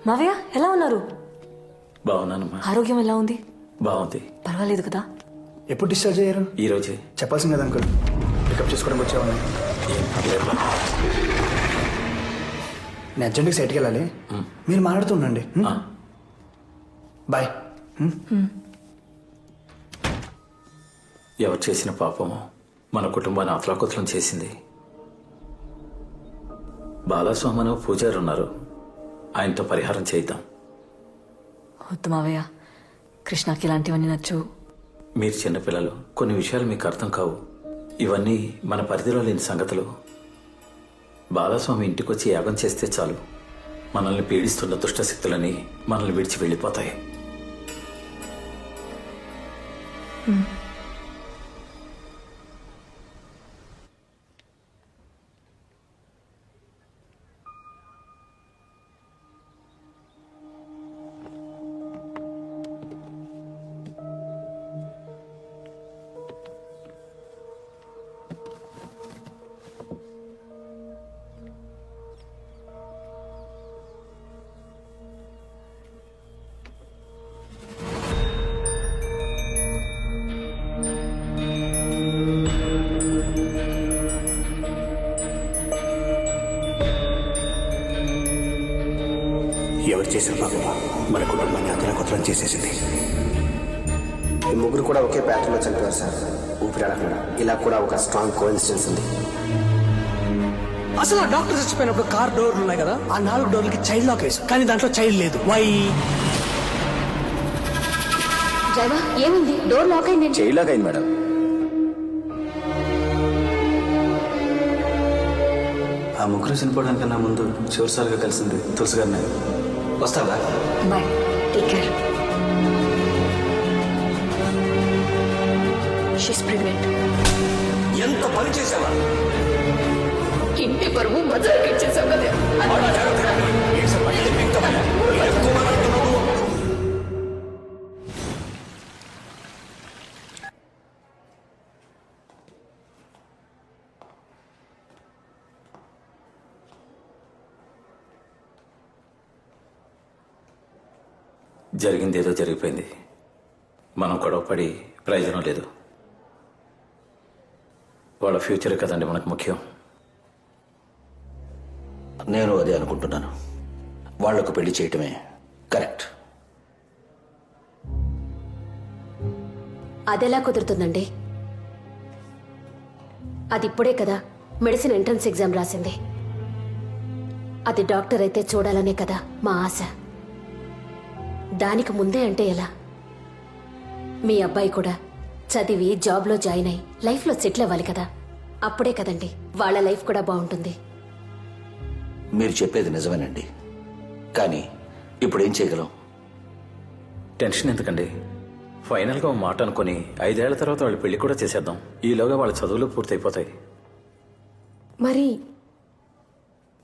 మావయ్య ఎలా ఉన్నారు? బాగున్నానమ్మా. ఆరోగ్యం ఎలా ఉంది? బాగుంది. పర్వాలేదు కదా? ఎప్పుడు డిశ్చార్జ్ అయ్యారు? ఈ రోజే. చెప్పాల్సింది కదా అంకుల్, పికప్ చేసుకోవడానికి వచ్చామని. ఏం పర్లేదు. నేను అర్జెంట్గా సైట్కి వెళ్ళాలి, మీరు మాట్లాడుతుండండి. బాయ్. ఎవరు చేసిన పాపమో మన కుటుంబాన్ని అతలాకుతలం చేసింది. బాలస్వామను పూజారు ఉన్నారు, ఆయనతో పరిహారం చేద్దాం. వద్దు మావయ్య, కృష్ణకి ఇలాంటివన్నీ నచ్చవు. మీరు చిన్నపిల్లలు, కొన్ని విషయాలు మీకు అర్థం కావు. ఇవన్నీ మన పరిధిలో లేని సంగతులు. బాలస్వామి ఇంటికొచ్చి యాగం చేస్తే చాలు, మనల్ని పీడిస్తున్న దుష్టశక్తులని మనల్ని విడిచి వెళ్ళిపోతాయి. ఎవరు చేసిన పాపమా మన కుటుంబాన్ని అతలాకుతలం చేసేసింది. ఈ ముగ్గురు కూడా ఒకే ప్యాటర్న్లో చనిపోయారు సార్, ఊపిరాడకుండా. ఇలా కూడా ఒక స్ట్రాంగ్ కోఇన్సిడెన్స్ ఉంది. అసలు ఆ డాక్టర్ చచ్చిపోయినప్పుడు కార్ డోర్లు ఉన్నాయి కదా, ఆ 4 డోర్లకి చైల్డ్ లాక్ వేసాం, కానీ దాంట్లో చైల్డ్ లేదు. వై? డ్రైవర్ ఏమైంది? డోర్ లాక్ అయింది. చైల్డ్ లాక్ అయింది మేడం. ఆ ముగ్గురు చనిపోవడానికన్నా ముందు చివరిసారిగా కలిసింది తులసి గారిని. వస్తావా? Bye, take care. She's pregnant. ఎంత పని చేసావా? ఇంటి పరువు బజార్కి ఇచ్చేసాం కదా. జరిగింది ఏదో జరిగిపోయింది, మనం గొడవపడి ప్రయోజనం లేదు. వాళ్ళ ఫ్యూచర్ కదండి మనకు ముఖ్యం. నేను అదే అనుకుంటున్నాను. వాళ్లకు పెళ్లి చేయటమే కరెక్ట్. అదెలా కుదురుతుందండి? అది ఇప్పుడే కదా మెడిసిన్ ఎంట్రన్స్ ఎగ్జామ్ రాసింది. అది డాక్టర్ అయితే చూడాలనే కదా మా ఆశ. దానికి ముందే అంటే ఎలా? మీ అబ్బాయి కూడా చదివి జాబ్లో జాయిన్ అయి లైఫ్లో సెటిల్ అవ్వాలి కదా, అప్పుడే కదండి వాళ్ళ లైఫ్ కూడా బాగుంటుంది. మీరు చెప్పేది నిజమేనండి, కానీ ఇప్పుడు ఏం చేయగలం? టెన్షన్ ఎందుకండి? ఫైనల్గా ఒక మాట అనుకుని 5 ఏళ్ల తర్వాత వాళ్ళ పెళ్లి కూడా చేసేద్దాం. ఈలోగా వాళ్ళ చదువులు పూర్తయిపోతాయి. మరి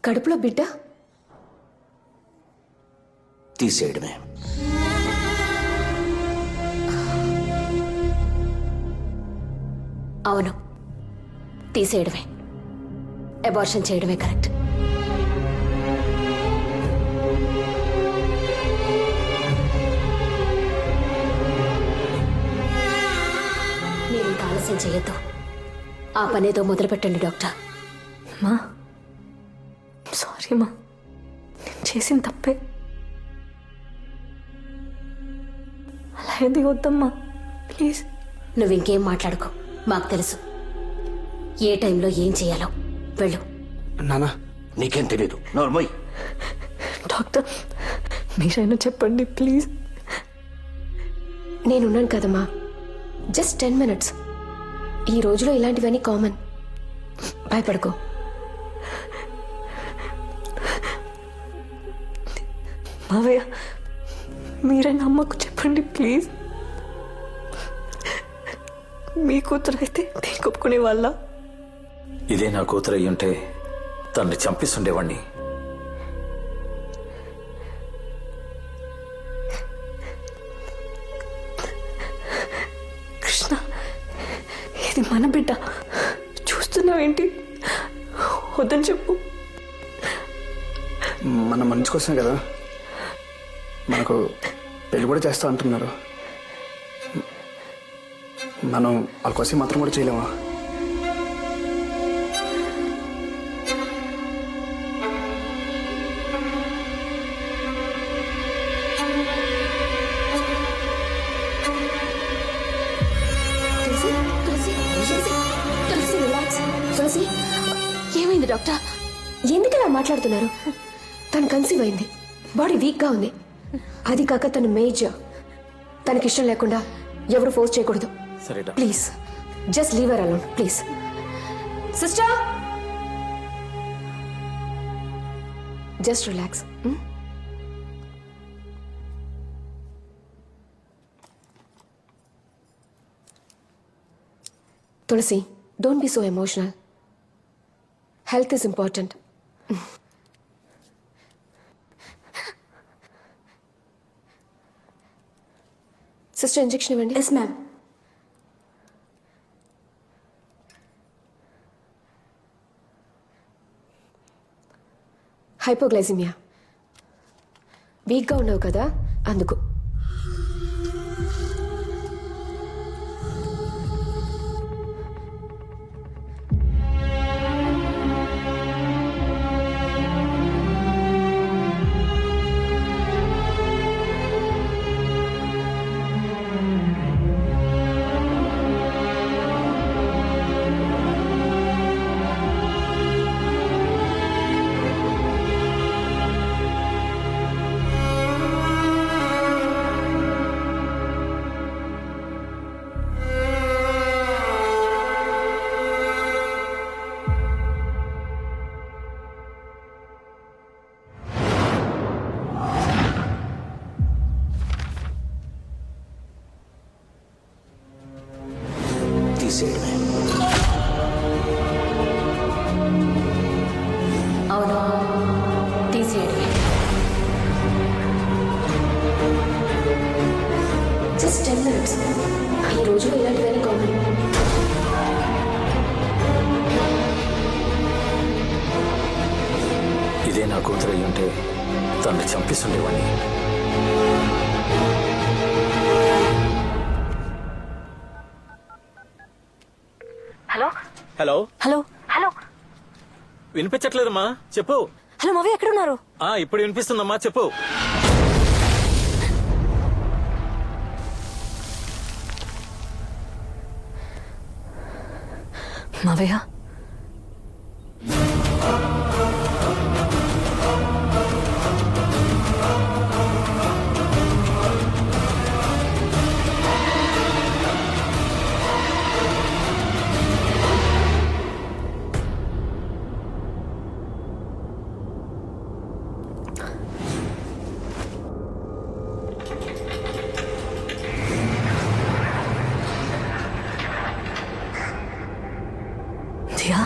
కడుపులో బిడ్డ? తీసేయడమే. అవును, తీసేయడమే. అబార్షన్ చేయడమే కరెక్ట్. మీరు ఇంకా ఆలస్యం చేయొద్దు. ఆ పనేదో మొదలుపెట్టండి డాక్టర్. మా సారీ మా, నేను చేసిన తప్పే. అలా ఏది వద్దమ్మా, ప్లీజ్. నువ్వు ఇంకేం మాట్లాడుకో, మాకు తెలుసు ఏ టైంలో ఏం చేయాలో. వెళ్ళు. నానా, నీకేం తెలీదు. నోర్మోయ్. డాక్టర్ మీరైనా చెప్పండి ప్లీజ్. నేనున్నాను కదమ్మా, జస్ట్ 10 minutes. ఈ రోజులో ఇలాంటివన్నీ కామన్. భయపడుకో. మావయ్య మీరైనా అమ్మకు చెప్పండి ప్లీజ్. మీ కూతురు అయితే నేను ఒప్పుకునే వాళ్ళ? ఇదే నా కూతురు అయ్యి ఉంటే తనని చంపిస్తుండేవాణ్ణి. కృష్ణ, ఇది మన బిడ్డ. చూస్తున్నావేంటి? వద్దని చెప్పు. మన మంచి కోసమే కదా. మనకు పెళ్లి కూడా చేస్తా అంటున్నారు. మనం వాళ్ళ కోసం మాత్రం కూడా చేయలేమా? తులసి తులసి తులసి తులసి రిలాక్స్. తులసి ఏమైంది డాక్టర్? ఎందుకు ఇలా మాట్లాడుతున్నారు? తను కన్సీవ్ అయింది, బాడీ వీక్గా ఉంది. అది కాక తను మేజర్. తనకిష్టం లేకుండా ఎవరు ఫోర్స్ చేయకూడదు. సరే doctor. Please just leave her alone please. Sister just relax. Tulasi, don't be so emotional. Health is important. Sister injection ఇవ్వండి. Yes ma'am. హైపోగ్లైసిమియా. వీక్గా ఉన్నావు కదా, అందుకు. తీసేయడమే. అవును, తీసేయండి. Just 10 minutes. ఈ రోజులో ఇలాంటివన్నీ కామన్. ఇదే నా కూతురు అయి ఉంటే తనని చంపిస్తుండేవాడిని. హలో హలో హలో హలో వినిపించట్లేదమ్మా, చెప్పు. హలో మావయ్య ఎక్కడున్నారు? ఇప్పుడు వినిపిస్తుందమ్మా, చెప్పు. మావయ్య దియా,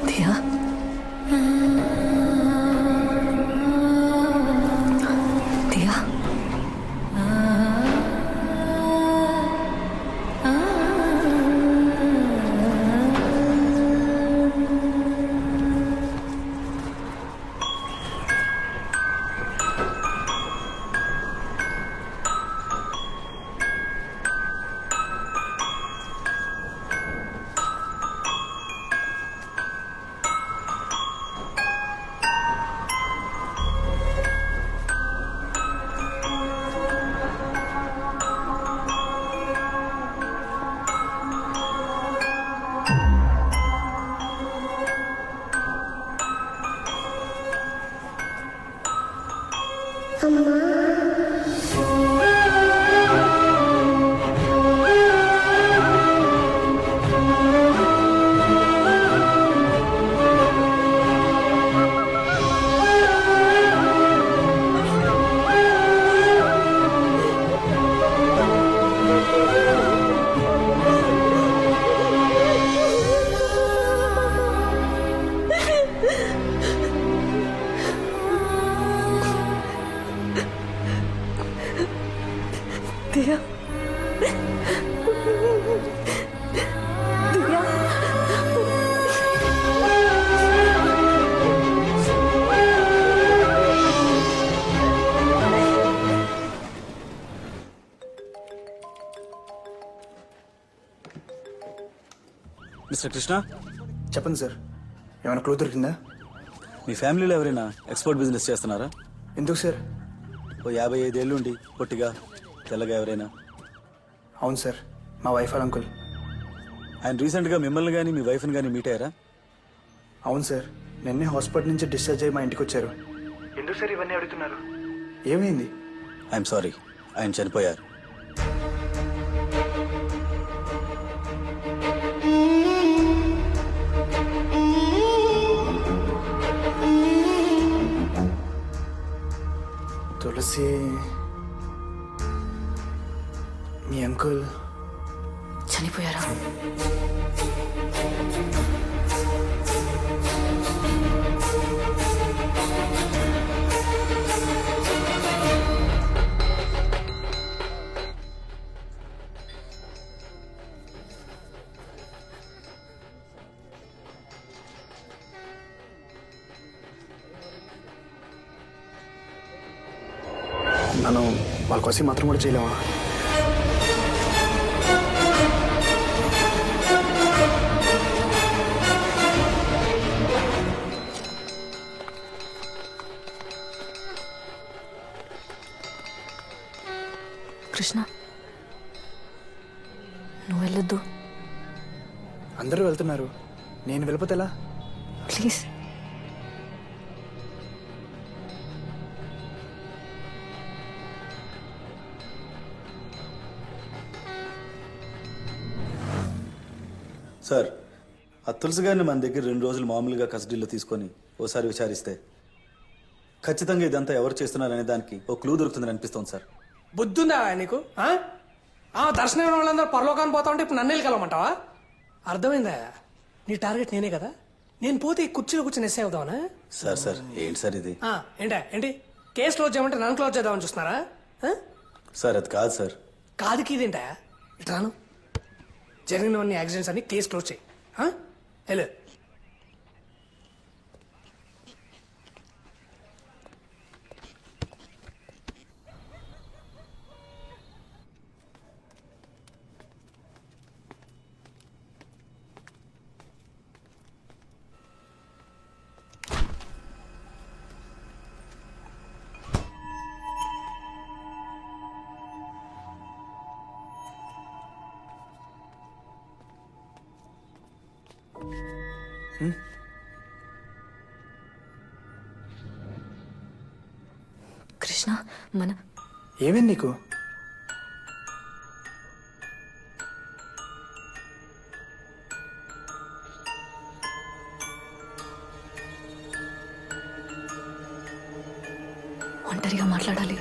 దియా, దియా. మిస్టర్ కృష్ణ, చెప్పండి సార్, ఏమైనా క్లూ దొరికిందా? మీ ఫ్యామిలీలో ఎవరైనా ఎక్స్పోర్ట్ బిజినెస్ చేస్తున్నారా? ఎందుకు సార్? ఓ 55 ఏళ్ళుండి పొట్టిగా తెల్లగా ఎవరైనా? అవును సార్, మా వైఫ్ వాళ్ళ అంకుల్. ఆయన రీసెంట్గా మిమ్మల్ని కానీ మీ వైఫ్ని కానీ మీట్ అయ్యారా? అవును సార్, నిన్నే హాస్పిటల్ నుంచి డిశ్చార్జ్ అయ్యి మా ఇంటికి వచ్చారు. ఎందుకు సార్ ఇవన్నీ అడుగుతున్నారు? ఏమైంది? ఐఎమ్ సారీ, ఆయన చనిపోయారు. తులసి మీ అంకుల్ చనిపోయారా? మనం వాళ్ళ కోసం మాత్రం కూడా చేయలేమా? కృష్ణ, నువ్వు వెళ్ళొద్దు అందరూ వెళ్తున్నారు, నేను వెళ్ళిపోతే ఎలా? ప్లీజ్. సార్, ఆ తులసి గారిని మన దగ్గర 2 రోజులు మామూలుగా కస్టడీలో తీసుకొని ఓసారి విచారిస్తే ఖచ్చితంగా ఇదంతా ఎవరు చేస్తున్నారనే దానికి ఓ క్లూ దొరుకుతుందని అనిపిస్తోంది సార్. బుద్ధుందా నీకు? దర్శనం వాళ్ళందరూ పరలోకాన్ని పోతా ఉంటే ఇప్పుడు నన్ను వెళ్ళమంటావా? అర్థమైందా? నీ టార్గెట్ నేనే కదా. నేను పోతే ఈ కుర్చీలో కూర్చొని ఎస్ఐ అవుతావనా? సార్ ఏంటి సార్ ఇది? ఏంటి కేసు క్లోజ్ చేయమంటే నన్ను క్లోజ్ చేద్దామని చూస్తున్నారా? సార్ అది కాదు సార్. కాదుకి ఇదేంటా? ఇట్లాను జరిగినవన్నీ యాక్సిడెంట్స్ అని కేసు క్లోజ్ చేయి. హలో, కృష్ణ, మన ఏమైంది నీకు? ఒంటరిగా మాట్లాడాలి.